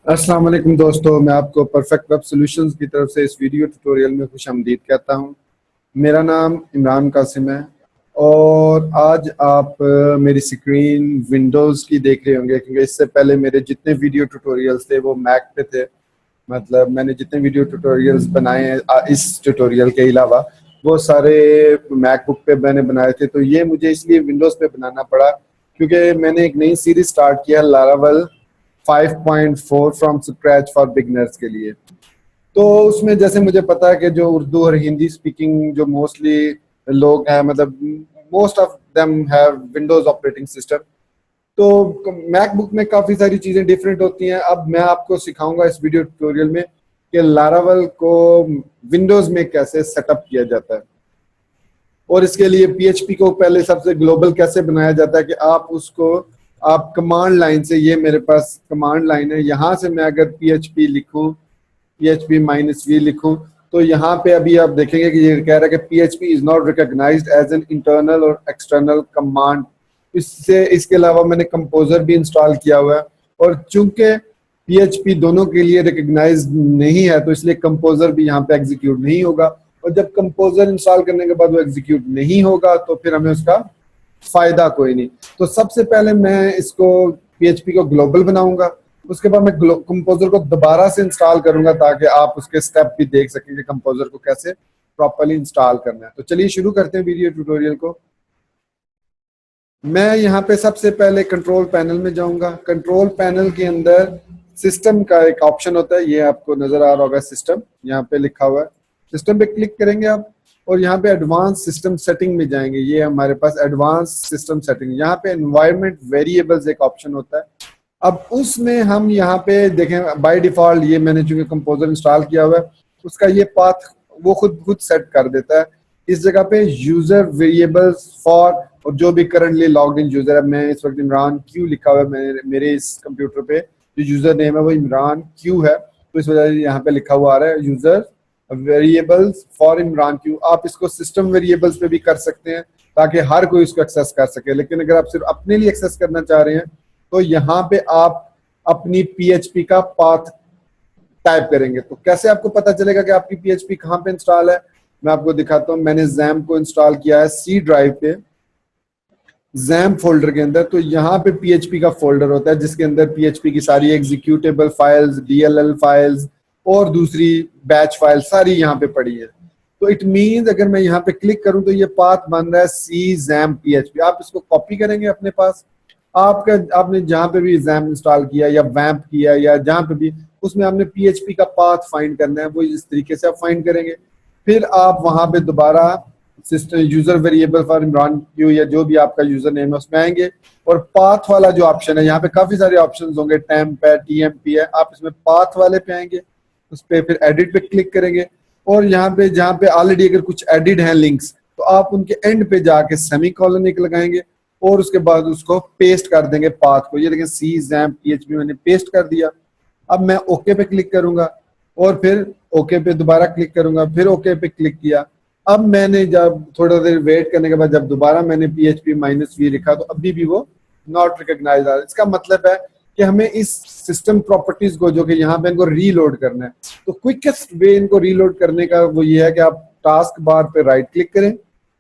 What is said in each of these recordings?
अस्सलाम वालेकुम दोस्तों, मैं आपको परफेक्ट वेब सॉल्यूशंस की तरफ से इस वीडियो ट्यूटोरियल में खुशामदीद कहता हूं। मेरा नाम इमरान कासिम है और आज आप मेरी स्क्रीन विंडोज़ की देख रहे होंगे, क्योंकि इससे पहले मेरे जितने वीडियो ट्यूटोरियल्स थे वो मैक पे थे। मतलब मैंने जितने वीडियो ट्यूटोरियल्स बनाए हैं इस ट्यूटोरियल के अलावा वो सारे मैकबुक पे मैंने बनाए थे। तो ये मुझे इसलिए विंडोज़ पे बनाना पड़ा क्योंकि मैंने एक नई सीरीज स्टार्ट किया Laravel 5.4 from scratch for beginners के लिए। तो उसमें जैसे मुझे पता है कि जो उर्दू और हिंदी स्पीकिंग जो मोस्टली लोग हैं, मतलब most of them have Windows operating system. तो मैकबुक में काफ़ी सारी चीज़ें डिफरेंट होती हैं। अब मैं आपको सिखाऊंगा इस वीडियो ट्यूटोरियल में कि लारावेल को विंडोज़ में कैसे सेटअप किया जाता है, और इसके लिए पीएचपी को पहले सबसे ग्लोबल कैसे बनाया जाता है कि आप उसको आप कमांड लाइन से, ये मेरे पास कमांड लाइन है, यहाँ से मैं अगर php लिखूं, php-v लिखूं, तो यहाँ पे अभी आप देखेंगे कि ये कह रहा है कि php is not recognized as an internal or external command. इससे इसके अलावा मैंने कंपोजर भी इंस्टॉल किया हुआ है, और चूंकि php दोनों के लिए रिकॉग्नाइज्ड नहीं है तो इसलिए कंपोजर भी यहाँ पे एग्जीक्यूट नहीं होगा। और जब कंपोजर इंस्टॉल करने के बाद वो एग्जीक्यूट नहीं होगा तो फिर हमें उसका फायदा कोई नहीं। तो सबसे पहले मैं इसको पीएचपी को ग्लोबल बनाऊंगा, उसके बाद मैं कंपोजर को दोबारा से इंस्टॉल करूंगा ताकि आप उसके स्टेप भी देख सकें कि कंपोजर को कैसे प्रॉपर्ली इंस्टॉल करना है। तो चलिए शुरू करते हैं वीडियो ट्यूटोरियल को। मैं यहाँ पे सबसे पहले कंट्रोल पैनल में जाऊंगा। कंट्रोल पैनल के अंदर सिस्टम का एक ऑप्शन होता है, ये आपको नजर आ रहा होगा, सिस्टम यहाँ पे लिखा हुआ है। सिस्टम पे क्लिक करेंगे आप और यहाँ पे एडवांस सिस्टम सेटिंग में जाएंगे। ये हमारे पास एडवांस सिस्टम सेटिंग, यहाँ पे एनवायरनमेंट वेरिएबल्स एक ऑप्शन होता है। अब उसमें हम यहाँ पे देखें, बाय डिफॉल्ट ये मैंने चूंकि कंपोजर इंस्टॉल किया हुआ है उसका ये पाथ वो खुद सेट कर देता है। इस जगह पे यूजर वेरिएबल्स फॉर, और जो भी करंटली लॉग्ड इन यूजर है, मैं इस वक्त इमरान क्यू लिखा हुआ है, मेरे इस कंप्यूटर पे जो यूजर नेम है वो इमरान क्यू है, तो इस वजह से यहाँ पे लिखा हुआ आ रहा है user variables for Imran Q. आप इसको सिस्टम वेरिएबल्स पे भी कर सकते हैं ताकि हर कोई इसको एक्सेस कर सके, लेकिन अगर आप सिर्फ अपने लिए एक्सेस करना चाह रहे हैं तो यहाँ पे आप अपनी पीएचपी का पाथ टाइप करेंगे। तो कैसे आपको पता चलेगा कि आपकी पीएचपी कहाँ पे इंस्टॉल है, मैं आपको दिखाता हूँ। मैंने XAMPP को इंस्टॉल किया है सी ड्राइव पे, XAMPP फोल्डर के अंदर। तो यहाँ पे पीएचपी का फोल्डर होता है जिसके अंदर पीएचपी की सारी एग्जीक्यूटेबल फाइल्स, डीएलएल फाइल्स और दूसरी बैच फाइल सारी यहाँ पे पड़ी है। तो इट मीन्स अगर मैं यहाँ पे क्लिक करूँ तो ये पाथ बन रहा है सी XAMPP PHP। आप इसको कॉपी करेंगे अपने पास, आपने जहाँ पे भी XAMPP इंस्टॉल किया या वैम्प किया या जहाँ पे भी, उसमें आपने पीएचपी का पाथ फाइंड करना है, वो इस तरीके से आप फाइंड करेंगे। फिर आप वहां पे दोबारा system user variable for Imran Q या जो भी आपका यूजर नेम है उसमें आएंगे, और पाथ वाला जो ऑप्शन है, यहाँ पे काफी सारे ऑप्शन होंगे, टेम्प है, टीएमपी है, आप इसमें पाथ वाले पे आएंगे, उस पर फिर एडिट पे क्लिक करेंगे, और यहाँ पे जहाँ पे ऑलरेडी अगर कुछ एडिट है लिंक्स तो आप उनके एंड पे जाके सेमी कॉलन एक लगाएंगे और उसके बाद उसको पेस्ट कर देंगे पाथ को। ये देखें सी XAMPP PHP मैंने पेस्ट कर दिया। अब मैं ओके पे क्लिक करूंगा और फिर ओके पे दोबारा क्लिक करूंगा, फिर ओके पे क्लिक किया। अब मैंने जब थोड़ा देर वेट करने के बाद जब दोबारा मैंने php-v लिखा तो अभी भी वो नॉट रिकॉग्नाइज आ रहा है। इसका मतलब है कि हमें इस सिस्टम प्रॉपर्टीज को, जो कि यहाँ पे इनको रीलोड करना है, तो क्विकेस्ट वे इनको रीलोड करने का वो ये है कि आप टास्क बार पे राइट क्लिक करें,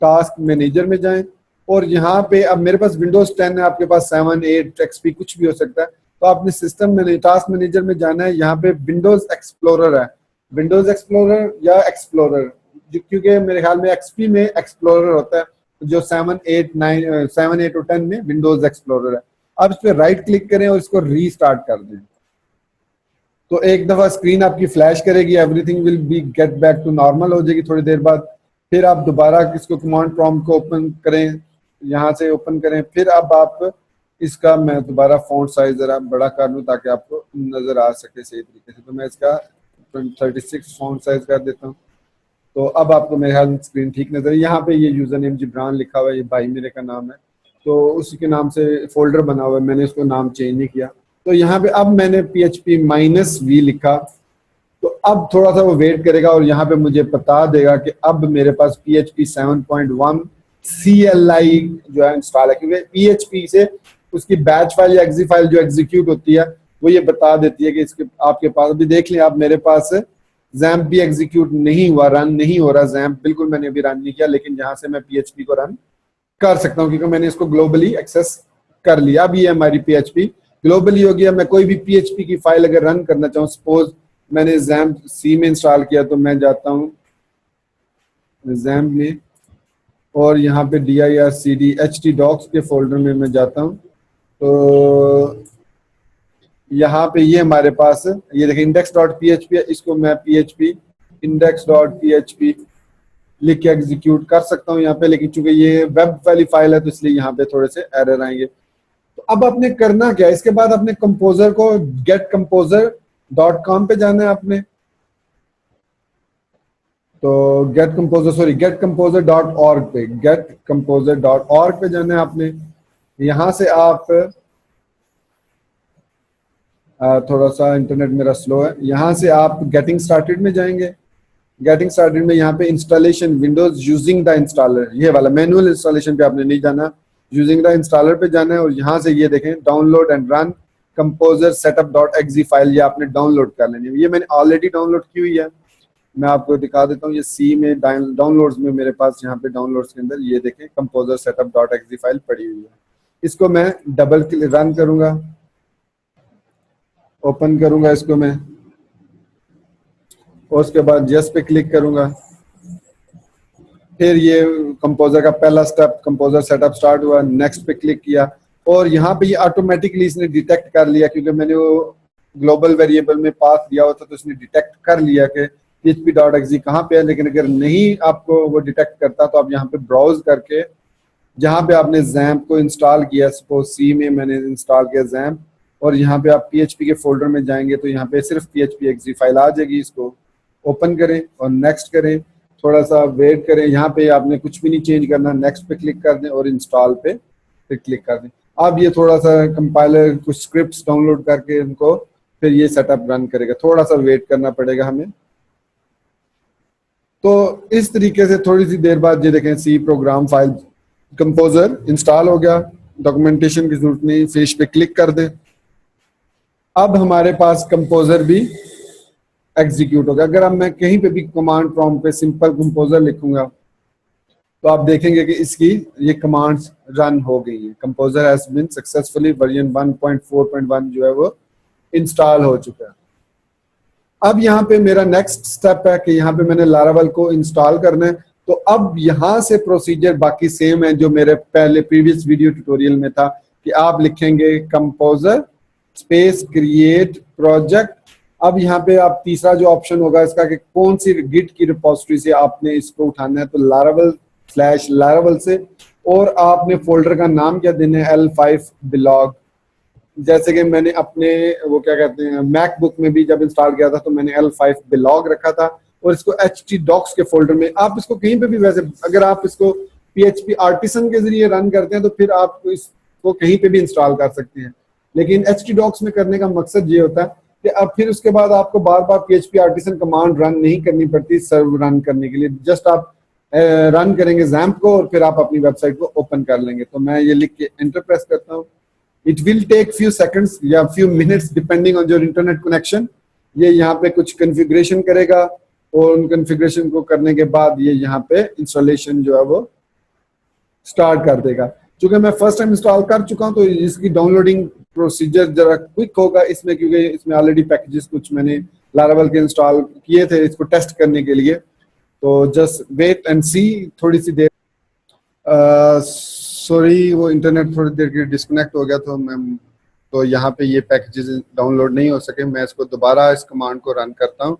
टास्क मैनेजर में जाएं, और यहाँ पे अब मेरे पास विंडोज 10 है, आपके पास 7, 8 XP कुछ भी हो सकता है, तो आपने सिस्टम में टास्क मैनेजर में जाना है। यहाँ पे विंडोज एक्सप्लोरर है, विंडोज एक्सप्लोरर या एक्सप्लोरर, क्योंकि मेरे ख्याल में एक्सपी में एक्सप्लोरर होता है, जो 7, 8 और 10 में विंडोज एक्सप्लोरर है। अब इस पर राइट क्लिक करें और इसको रीस्टार्ट कर दें, तो एक दफा स्क्रीन आपकी फ्लैश करेगी, everything will be get back to normal हो जाएगी थोड़ी देर बाद। फिर आप दोबारा इसको कमांड प्रॉम्प्ट को ओपन करें, यहाँ से ओपन करें, फिर अब आप इसका, मैं दोबारा फॉन्ट साइज जरा बड़ा कर लूँ ताकि आपको नजर आ सके सही तरीके से। तो मैं इसका 36 फॉन्ट साइज कर देता हूँ, तो अब आपको मेरे ख्याल स्क्रीन ठीक नजर है। यहाँ पे ये यूजर नेम जिब्रान लिखा हुआ है, ये भाई मेरे का नाम है, तो उसी के नाम से फोल्डर बना हुआ है, मैंने उसको नाम चेंज नहीं किया। तो यहाँ पे अब मैंने php-v लिखा, तो अब थोड़ा सा वो वेट करेगा और यहाँ पे मुझे बता देगा कि अब मेरे पास PHP 7.1 CLI जो है इंस्टॉल है, क्योंकि PHP से उसकी बैच फाइल या एक्जी फाइल जो एग्जीक्यूट होती है वो ये बता देती है कि इसके आपके पास, अभी देख लें आप, मेरे पास जैम्प भी एग्जीक्यूट नहीं हुआ, रन नहीं हो रहा जैम्प, बिल्कुल मैंने अभी रन नहीं किया, लेकिन यहाँ से मैं PHP को रन कर सकता हूँ क्योंकि मैंने इसको ग्लोबली एक्सेस कर लिया। अब ये हमारी PHP ग्लोबली हो गया। मैं कोई भी PHP की फाइल अगर रन करना चाहूँ, सपोज मैंने जैम्प C में इंस्टॉल किया, तो मैं जाता हूँ जैम्प में और यहाँ पे dircd htdocs के फोल्डर में मैं जाता हूँ। तो यहाँ पे ये हमारे पास ये देखिए index.php है, इसको मैं PHP index.php लिख के एग्जीक्यूट कर सकता हूँ यहाँ पे, लेकिन चूंकि ये वेब वाली फाइल है तो इसलिए यहाँ पे थोड़े से एरर आएंगे। तो अब आपने करना क्या है, इसके बाद अपने कंपोजर को getcomposer.com पे जाना है आपने। तो getcomposer.org पे, getcomposer.org पे जाना है आपने। यहाँ से आप थोड़ा सा इंटरनेट मेरा स्लो है, यहाँ से आप गेटिंग स्टार्टेड में जाएंगे। गेटिंग स्टार्टेड में यहाँ पे installation Windows using the installer, ये वाला मैनुअल इंस्टॉलेशन पे आपने नहीं जाना, यूजिंग द इंस्टॉलर पे जाना है। और यहाँ से ये देखें download and run composer setup.exe file, ये आपने डाउनलोड कर लेनी है। ये मैंने ऑलरेडी डाउनलोड की हुई है, मैं आपको दिखा देता हूँ। ये C में डाउनलोड्स में मेरे पास यहाँ पे डाउनलोड्स के अंदर ये देखें कंपोजर setup.exe फाइल पड़ी हुई है। इसको मैं डबल क्लिक रन करूंगा, ओपन करूंगा इसको मैं, और उसके बाद यस पे क्लिक करूंगा। फिर ये कंपोजर का पहला स्टेप कंपोजर सेटअप स्टार्ट हुआ, नेक्स्ट पे क्लिक किया और यहाँ पे ये ऑटोमेटिकली इसने डिटेक्ट कर लिया, क्योंकि मैंने वो ग्लोबल वेरिएबल में पास दिया होता तो इसने डिटेक्ट कर लिया कि php.exe कहाँ पे है। लेकिन अगर नहीं आपको वो डिटेक्ट करता तो आप यहाँ पे ब्राउज करके जहाँ पे आपने जैम्प को इंस्टॉल किया, सपोज C में मैंने इंस्टॉल किया जैम्प, और यहाँ पे आप PHP के फोल्डर में जाएंगे तो यहाँ पे सिर्फ php.exe फाइल आ जाएगी। इसको ओपन करें और नेक्स्ट करें, थोड़ा सा वेट करें। यहाँ पे आपने कुछ भी नहीं चेंज करना, नेक्स्ट पे क्लिक कर दें और इंस्टॉल पे क्लिक कर दें। अब ये थोड़ा सा कंपाइलर कुछ स्क्रिप्ट्स डाउनलोड करके उनको फिर ये सेटअप रन करेगा, थोड़ा सा वेट करना पड़ेगा हमें। तो इस तरीके से थोड़ी सी देर बाद ये देखें C program file composer install हो गया, डॉक्यूमेंटेशन की जरूरत नहीं, फिनिश पे क्लिक कर दें। अब हमारे पास कंपोजर भी एग्जीक्यूट होगा। अगर अब मैं कहीं पे भी कमांड प्रॉम्प्ट पे सिंपल कंपोजर लिखूंगा तो आप देखेंगे कि इसकी ये कमांड्स रन हो गई हैं। Composer has been successfully version 1.4.1 जो है वो इंस्टॉल हो चुका है। अब यहाँ पे मेरा नेक्स्ट स्टेप है कि यहाँ पे मैंने लारावेल को इंस्टॉल करना है। तो अब यहाँ से प्रोसीजर बाकी सेम है जो मेरे पहले प्रीवियस वीडियो ट्यूटोरियल में था कि आप लिखेंगे कंपोजर स्पेस क्रिएट प्रोजेक्ट। अब यहाँ पे आप तीसरा जो ऑप्शन होगा इसका कि कौन सी गिट की रिपोजिटरी से आपने इसको उठाना है, तो laravel से, और आपने फोल्डर का नाम क्या देना है, L5 blog। जैसे कि मैंने अपने वो क्या कहते हैं मैकबुक में भी जब इंस्टॉल किया था तो मैंने L5 blog रखा था, और इसको htdocs के फोल्डर में, आप इसको कहीं पे भी, वैसे अगर आप इसको PHP आर्टिसन के जरिए रन करते हैं तो फिर आप इसको कहीं पे भी इंस्टॉल कर सकते हैं। लेकिन htdocs में करने का मकसद ये होता है कि अब फिर उसके बाद आपको बार बार PHP आर्टिसन कमांड रन नहीं करनी पड़ती सर्व रन करने के लिए। जस्ट आप रन करेंगे जैम्प को और फिर आप अपनी वेबसाइट को ओपन कर लेंगे। तो मैं ये लिख के एंटर प्रेस करता हूँ। It will take few seconds या few minutes depending on your internet connection. ये यहाँ पे कुछ कन्फिग्रेशन करेगा और उन कन्फिग्रेशन को करने के बाद ये यहाँ पे इंस्टॉलेशन जो है वो स्टार्ट कर देगा। चूंकि मैं फर्स्ट टाइम इंस्टॉल कर चुका हूँ तो इसकी डाउनलोडिंग प्रोसीजर जरा क्विक होगा इसमें, क्योंकि इसमें ऑलरेडी पैकेजेस कुछ मैंने लारावेल के इंस्टॉल किए थे इसको टेस्ट करने के लिए। तो जस्ट वेट एंड सी, थोड़ी सी देर, सॉरी वो इंटरनेट थोड़ी देर के डिस्कनेक्ट हो गया तो यहाँ पे ये पैकेजेस डाउनलोड नहीं हो सके। मैं इसको दोबारा इस कमांड को रन करता हूँ।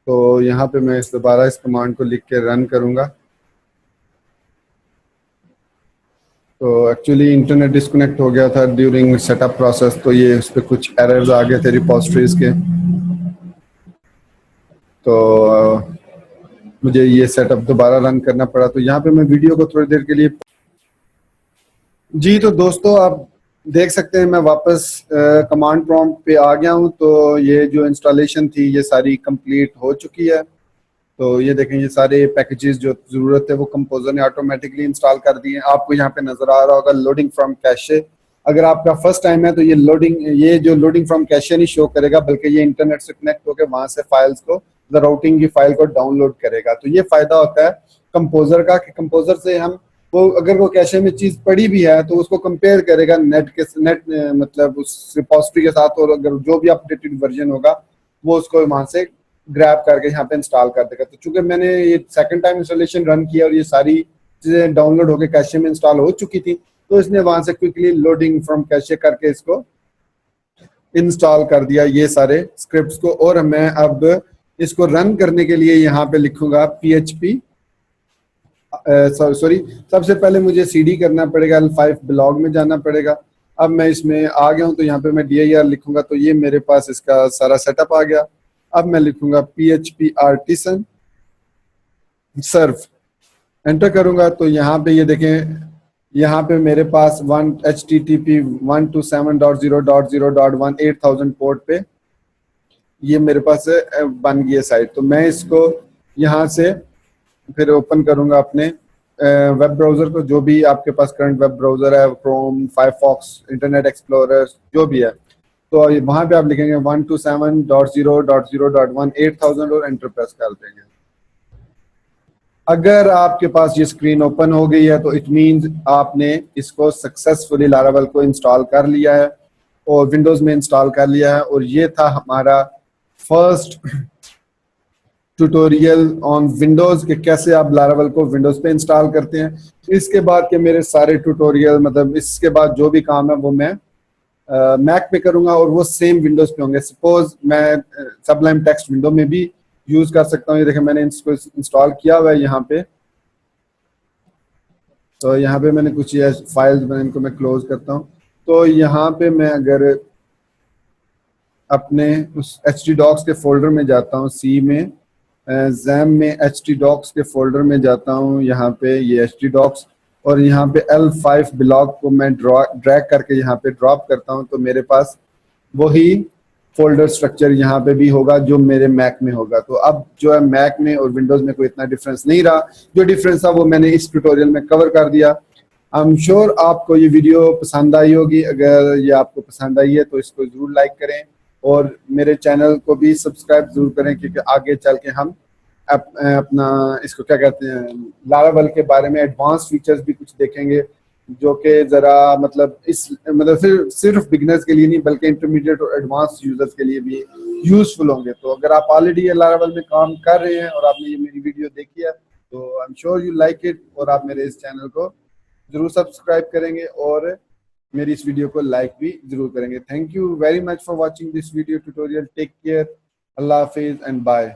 तो यहाँ पे मैं दोबारा इस कमांड को लिख के रन करूँगा। तो एक्चुअली इंटरनेट डिस्कनेक्ट हो गया था ड्यूरिंग सेटअप प्रोसेस, तो ये उस पर कुछ एरर्स आ गए थे रिपोजिटरीज के, तो मुझे ये सेटअप दोबारा रन करना पड़ा। तो यहाँ पे मैं वीडियो को थोड़ी देर के लिए जी, तो दोस्तों आप देख सकते हैं मैं वापस कमांड प्रॉम्प्ट पे आ गया हूँ। तो ये जो इंस्टॉलेशन थी ये सारी कंप्लीट हो चुकी है। तो ये देखें ये सारे पैकेजेस जो ज़रूरत है वो कंपोजर ने ऑटोमेटिकली इंस्टॉल कर दिए हैं। आपको यहाँ पे नज़र आ रहा होगा लोडिंग फ्रॉम कैशे। अगर आपका फर्स्ट टाइम है तो ये जो लोडिंग फ्रॉम कैशे नहीं शो करेगा, बल्कि ये इंटरनेट से कनेक्ट होकर वहां से फाइल्स को, राउटिंग की फाइल को डाउनलोड करेगा। तो ये फायदा होता है कंपोजर का कि कंपोजर से हम अगर वो कैशे में चीज पड़ी भी है तो उसको कंपेयर करेगा नेट मतलब उस रिपोजिटरी के साथ, और अगर जो भी अपडेटेड वर्जन होगा वो उसको वहां से ग्रैब करके यहाँ पे इंस्टॉल कर देगा। तो चूंकि मैंने ये सेकंड टाइम इंस्टॉलेशन रन किया और ये सारी चीजें डाउनलोड होकर कैशे में इंस्टॉल हो चुकी थी, तो इसने वहां से क्विकली लोडिंग फ्रॉम कैशे करके इसको इंस्टॉल कर दिया ये सारे स्क्रिप्ट्स को। और मैं अब इसको रन करने के लिए यहाँ पे लिखूंगा PHP, सॉरी सबसे पहले मुझे CD करना पड़ेगा, L5 ब्लॉग में जाना पड़ेगा। अब मैं इसमें आ गया हूँ तो यहाँ पे मैं dir लिखूंगा, तो ये मेरे पास इसका सारा सेटअप आ गया। अब मैं लिखूंगा PHP artisan सर्व, एंटर करूंगा तो यहाँ पे ये देखें, यहाँ पे मेरे पास HTTP 127.0.0.1 8000 पोर्ट पे ये मेरे पास बन गई है साइट। तो मैं इसको यहाँ से फिर ओपन करूंगा अपने वेब ब्राउजर को, जो भी आपके पास करंट वेब ब्राउजर है, क्रोम, फायरफॉक्स, इंटरनेट एक्सप्लोरर जो भी है। तो वहां पे आप लिखेंगे 127.0.0.1 8000 और एंटर प्रेस कर देंगे। अगर आपके पास ये स्क्रीन ओपन हो गई है तो इट मींस आपने इसको सक्सेसफुली लारावेल को इंस्टॉल कर लिया है और विंडोज में इंस्टॉल कर लिया है। और ये था हमारा फर्स्ट ट्यूटोरियल ऑन विंडोज कि कैसे आप लारावेल को विंडोज पे इंस्टॉल करते हैं। इसके बाद के मेरे सारे ट्यूटोरियल, मतलब इसके बाद जो भी काम है वो मैं मैक पे करूंगा और वो सेम विंडोज पे होंगे। सपोज मैं सबलाइम टेक्स्ट विंडो में भी यूज कर सकता हूँ। ये देखें मैंने इसको इंस्टॉल किया हुआ है यहाँ पे, तो यहाँ पे मैंने कुछ ये फाइल्स बनाए, इनको मैं क्लोज करता हूँ। तो यहाँ पे मैं अगर अपने उस htdocs के फोल्डर में जाता हूँ, C में जैम में htdocs के फोल्डर में जाता हूँ, यहाँ पे ये htdocs, और यहाँ पे L5 ब्लॉग को मैं ड्रैग करके यहाँ पे ड्रॉप करता हूँ, तो मेरे पास वही फोल्डर स्ट्रक्चर यहाँ पे भी होगा जो मेरे मैक में होगा। तो अब जो है मैक में और विंडोज में कोई इतना डिफरेंस नहीं रहा, जो डिफरेंस था वो मैंने इस ट्यूटोरियल में कवर कर दिया। आई एम श्योर आपको ये वीडियो पसंद आई होगी। अगर ये आपको पसंद आई है तो इसको जरूर लाइक करें और मेरे चैनल को भी सब्सक्राइब जरूर करें, क्योंकि आगे चल के हम अपना इसको क्या कहते हैं लारावेल के बारे में एडवांस फीचर्स भी कुछ देखेंगे, जो कि ज़रा मतलब सिर्फ बिगनर्स के लिए नहीं बल्कि इंटरमीडिएट और एडवांस यूजर्स के लिए भी यूजफुल होंगे। तो अगर आप ऑलरेडी लारावेल में काम कर रहे हैं और आपने ये मेरी वीडियो देखी है तो I am sure you like it, और आप मेरे इस चैनल को जरूर सब्सक्राइब करेंगे और मेरी इस वीडियो को लाइक भी जरूर करेंगे। Thank you very much for watching this video tutorial. Take care, अल्लाह हाफिज एंड बाय।